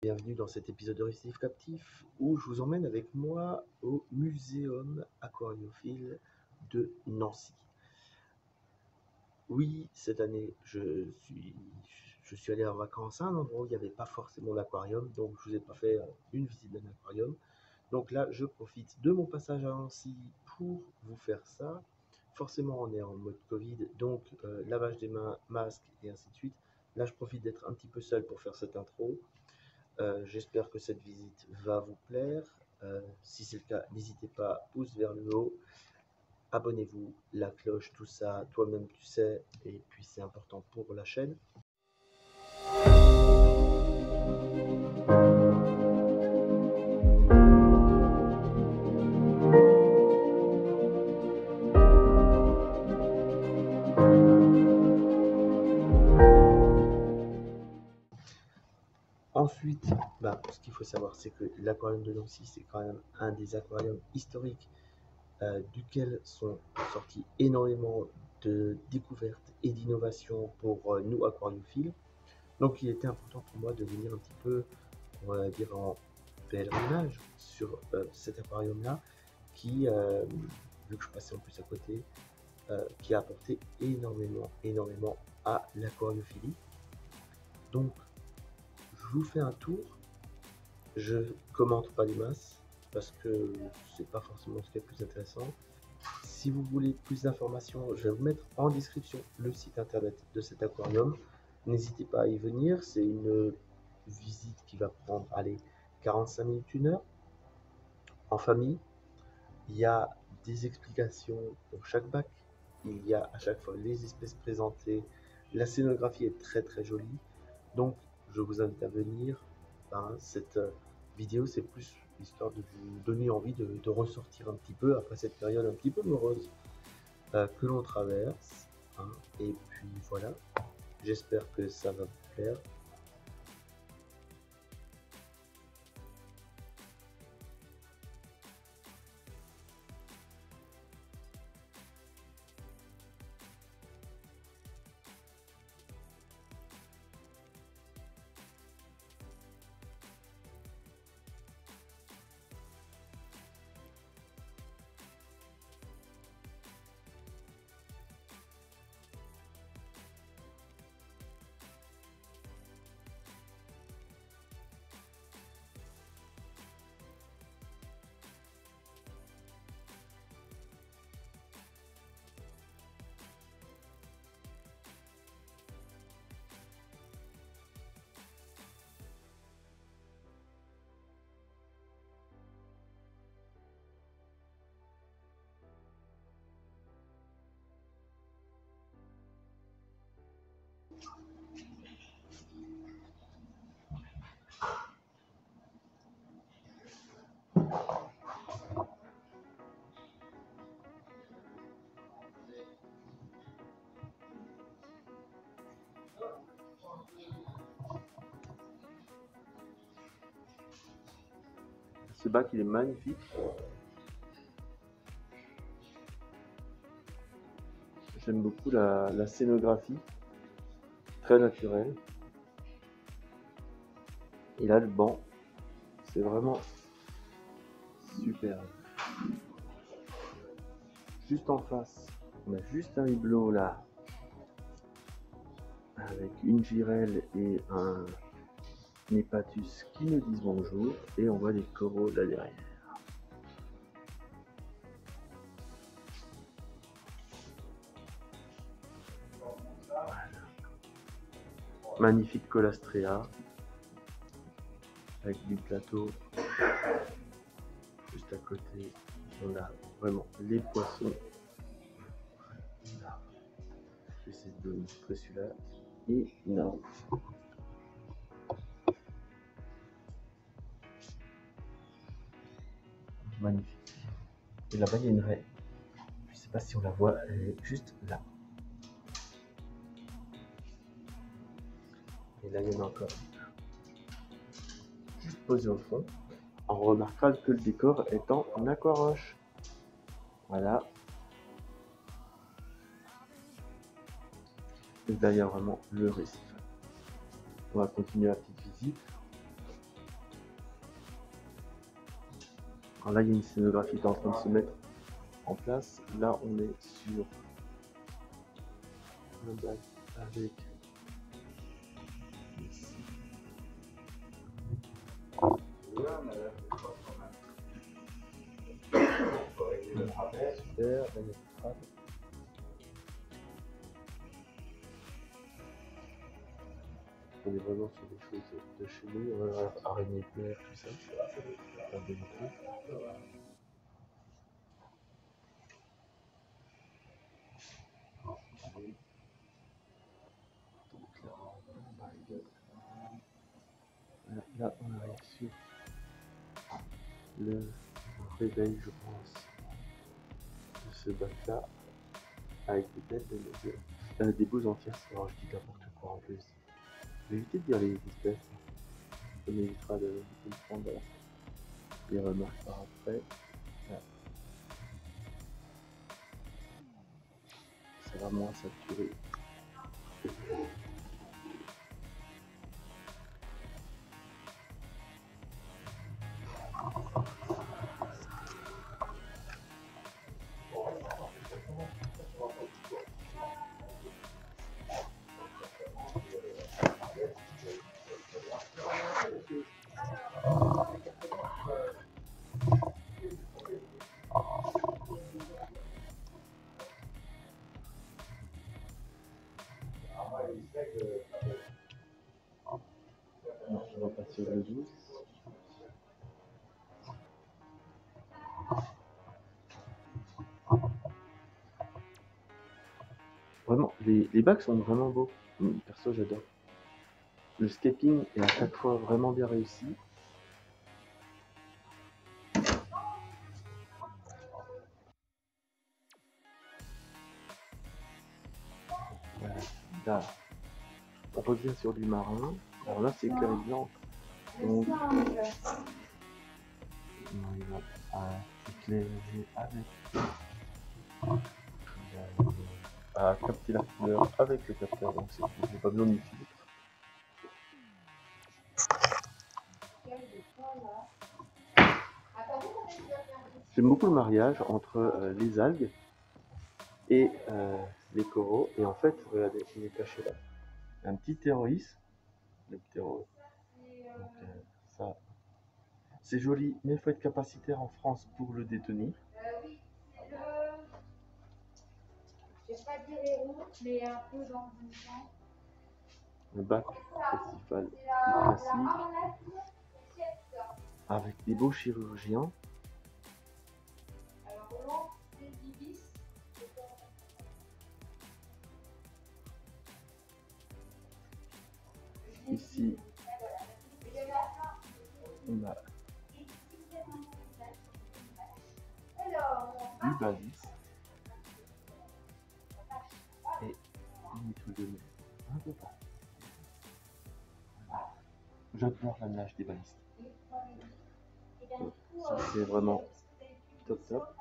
Bienvenue dans cet épisode de Récif Captif où je vous emmène avec moi au Muséum aquariophile de Nancy. Oui, cette année, je suis allé en vacances à un endroit où il n'y avait pas forcément d'aquarium, donc je ne vous ai pas fait une visite d'un aquarium. Donc là, je profite de mon passage à Nancy pour vous faire ça. Forcément, on est en mode Covid, donc lavage des mains, masque et ainsi de suite. Là, je profite d'être un petit peu seul pour faire cette intro. J'espère que cette visite va vous plaire. Si c'est le cas, n'hésitez pas, pouce vers le haut, abonnez-vous, la cloche, tout ça, toi-même tu sais, et puis c'est important pour la chaîne. Ensuite, ce qu'il faut savoir, c'est que l'aquarium de Nancy, c'est quand même un des aquariums historiques duquel sont sortis énormément de découvertes et d'innovations pour nous aquariophiles. Donc il était important pour moi de venir un petit peu, on va dire, en pèlerinage sur cet aquarium-là, qui, vu que je passais en plus à côté, qui a apporté énormément à l'aquariophilie. Donc je vous fais un tour. Je commente pas les masses parce que c'est pas forcément ce qui est le plus intéressant. Si vous voulez plus d'informations, je vais vous mettre en description le site internet de cet aquarium. N'hésitez pas à y venir. C'est une visite qui va prendre, allez, 45 minutes, 1 heure en famille. Il y a des explications pour chaque bac. Il y a à chaque fois les espèces présentées. La scénographie est très jolie. Donc, je vous invite à venir. Cette vidéo, c'est plus histoire de vous donner envie de ressortir un petit peu après cette période un petit peu morose que l'on traverse. Et puis voilà, j'espère que ça va vous plaire. Ce bac, il est magnifique. J'aime beaucoup la scénographie, très naturelle. Et là, le banc, c'est vraiment super. Juste en face, on a juste un hublot là, avec une girelle et un hépatus qui nous disent bonjour, et on voit des coraux là derrière. Voilà. Magnifique Colastrea avec du plateau. Juste à côté, on a vraiment les poissons. J'essaie de montrer celui-là. Énorme. Magnifique. Et là-bas, il y a une raie. Je ne sais pas si on la voit, elle est juste là. Et là, il y en a encore. Juste posé au fond. On remarquera que le décor est en aquaroche. Voilà. Et là, il y a vraiment le récif. On va continuer la petite visite. Alors là, il y a une scénographie qui est en train de se mettre en place. Là, on est sur un bac avec ici super, la métrale. On est vraiment sur des choses de chez nous, araignée de mer, tout ça. Pas de trucs. Là, on arrive sur le réveil, je pense, de ce bac-là, avec des belles des beaux entières. Alors, je dis n'importe quoi en plus. Je vais éviter de dire les espèces. Ça m'évitera de comprendre les remarques par après. Là. Ça va moins saturé. Non, on va passer sur le 12. Vraiment, les bacs sont vraiment beaux. Perso, j'adore. Le scaping est à chaque fois vraiment bien réussi. Voilà. Là, on revient sur du marin. Alors là, c'est éclairé blanc. Donc, on arrive à éclairer avec à capter la couleur avec le capteur, donc c'est cool, j'ai pas besoin du filtre. J'aime beaucoup le mariage entre les algues et les coraux, et en fait, regardez, il est caché là. Un petit terroriste, le terreau. Donc ça, c'est joli, mais il faut être capacitaire en France pour le détenir. Oui, c'est je vais pas dire les roues, mais un peu dans le sens. Le bac festival classique, avec des beaux chirurgiens. Alors, c'est Ibis. Ici, on a du basis et une étoile de mer un peu partout. J'adore la nage des balistes. Ça, c'est vraiment top top.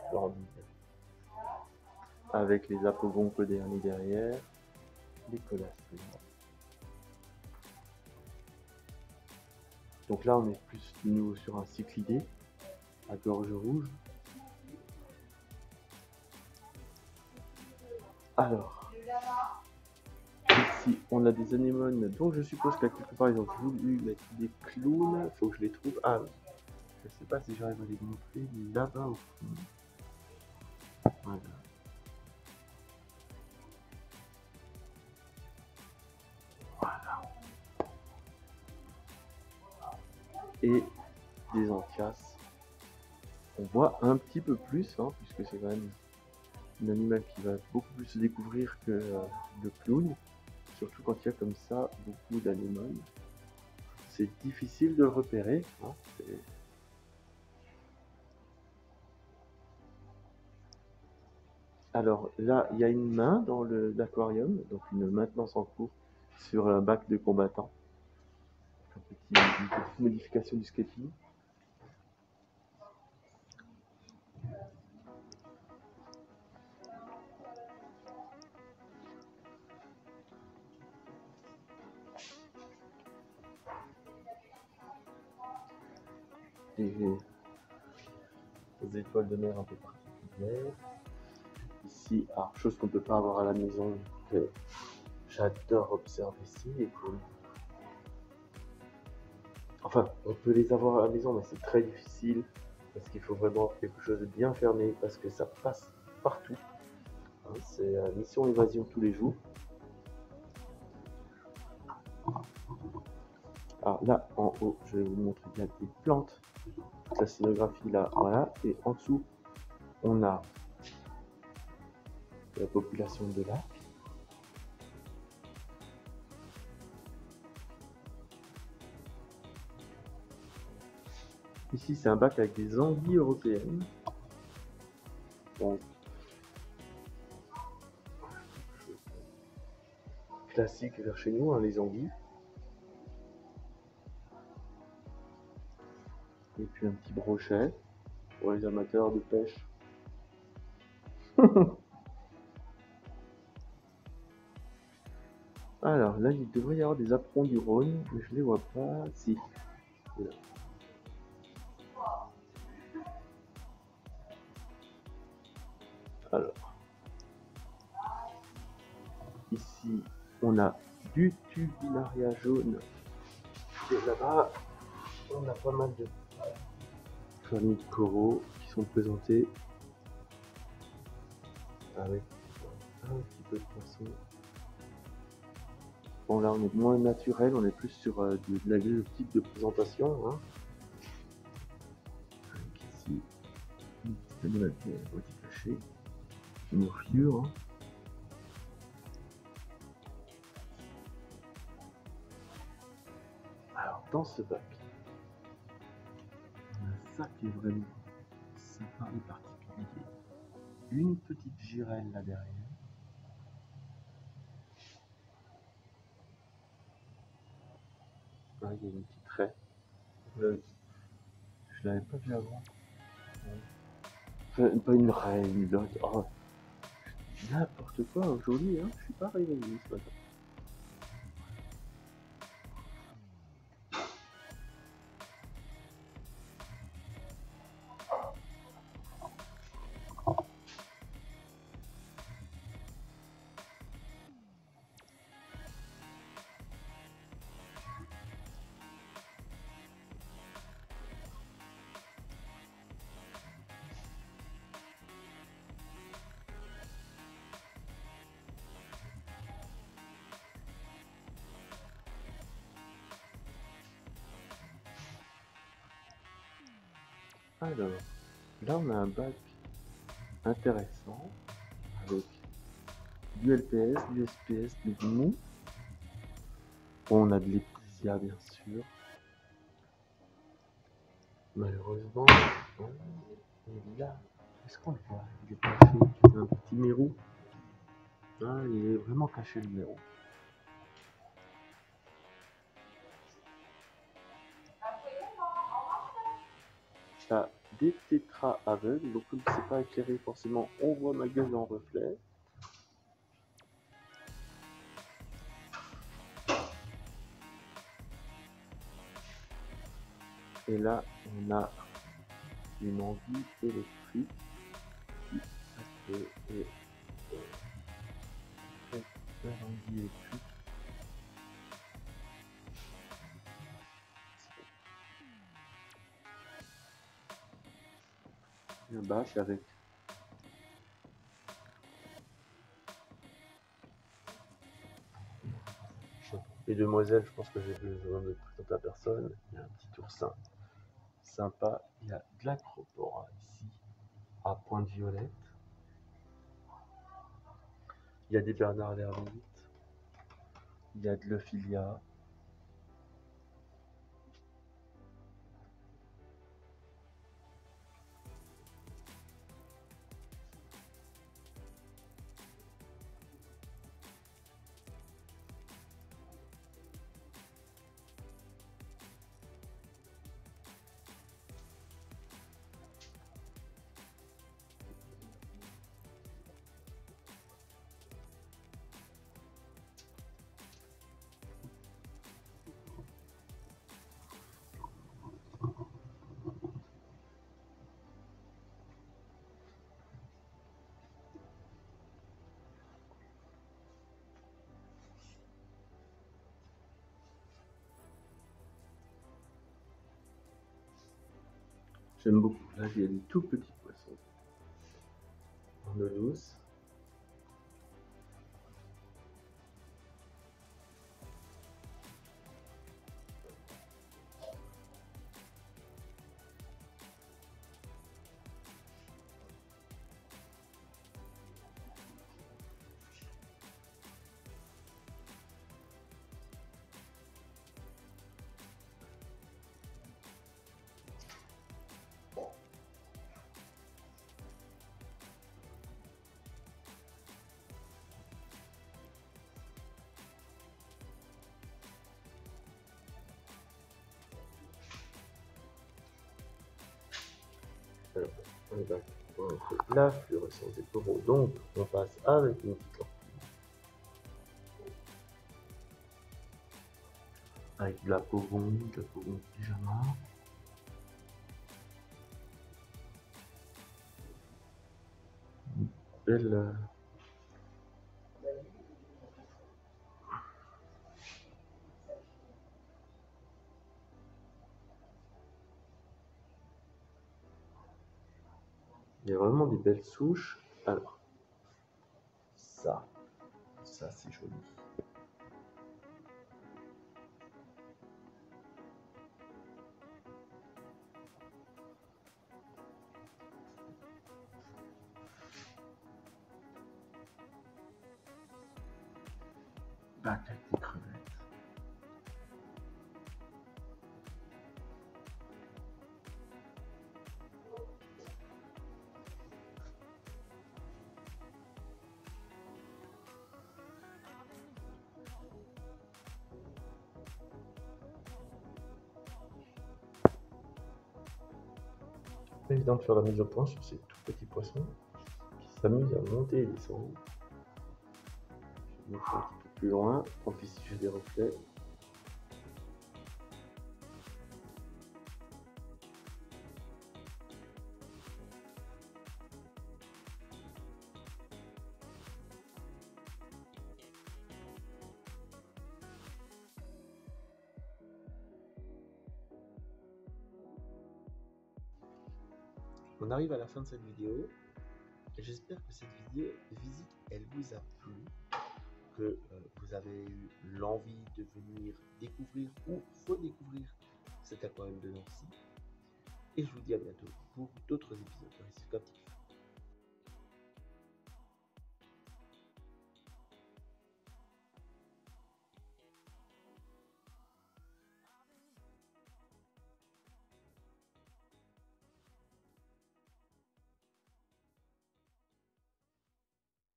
Splendide. Avec les apogoncles derniers derrière, les colastries. Donc là, on est plus de nouveau sur un cyclidé à gorge rouge. Alors, ici, on a des anémones, donc je suppose qu'à quelque part, ils ont voulu mettre des clowns. Faut que je les trouve. Ah oui. Je sais pas si j'arrive à les montrer là-bas au fond. Voilà. Voilà. Et des anthias. On voit un petit peu plus, hein, puisque c'est quand même un animal qui va beaucoup plus se découvrir que le clown. Surtout quand il y a comme ça beaucoup d'anémones. C'est difficile de le repérer. Hein, alors là, il y a une main dans l'aquarium, donc une maintenance en cours sur un bac de combattant. Une petite modification du scaping. des étoiles de mer un peu particulières. Ici, alors, chose qu'on peut pas avoir à la maison, que j'adore observer, c'est les poules. Enfin, on peut les avoir à la maison, mais c'est très difficile parce qu'il faut vraiment quelque chose de bien fermé parce que ça passe partout. Hein, c'est mission évasion tous les jours. Alors là, en haut, je vais vous montrer qu'il y a des plantes. La scénographie là, voilà. Et en dessous, on a la population de lacs. Ici, c'est un bac avec des anguilles européennes. Donc, classique vers chez nous, hein, les anguilles. Et puis un petit brochet pour les amateurs de pêche. Alors là, il devrait y avoir des aprons du Rhône, mais je les vois pas. Si. Là. Alors, ici, on a du tubularia jaune. Et là-bas, on a pas mal de familles de coraux qui sont présentées avec un petit peu de poisson. Bon, là, on est moins naturel, on est plus sur de la type de présentation. Hein. Avec ici, une petite animal qui est cachée, une morphure. Hein. Alors, dans ce bac, on a ça qui est vraiment sympa et particulier. Une petite girelle là derrière. Ah, il y a une petite raie. Je l'avais pas vu avant. Enfin, pas une raie, une lotte. Oh, n'importe quoi aujourd'hui, hein. Je suis pas réveillé ce matin. Alors, là on a un bac intéressant avec du LPS, du SPS, du mou. Bon, on a de l'épicéa bien sûr. Malheureusement, et là, est-ce qu'on le voit? Il est caché, un petit mérou. Ah, il est vraiment caché le mérou. T'as des tétras aveugles, donc comme c'est pas éclairé forcément, on voit ma gueule en reflet. Et là, on a une anguille électrique qui s'appelle l'anguille électrique. Un bac avec les demoiselles, je pense que j'ai besoin de présenter à personne. Il y a un petit oursin sympa. Il y a de l'acropora ici à pointe violette. Il y a des bernards l'ermite. Il y a de l'euphilia. J'aime beaucoup. Là, il y a des tout petits poissons en eau douce. Alors, on va voir la fluorescence des coraux. Donc, on passe avec une petite lampe. Avec de la pogone pyjama. Une belle. Il y a vraiment des belles souches. Alors, ça c'est joli. Bac avec des crevettes. C'est évident de faire la mise au point sur ces tout petits poissons qui s'amusent à monter et descendre. Je vais un petit peu plus loin, tant pis si j'ai des reflets. On arrive à la fin de cette vidéo. J'espère que cette visite, elle vous a plu, que vous avez eu l'envie de venir découvrir ou redécouvrir cet aquarium de Nancy. Et je vous dis à bientôt.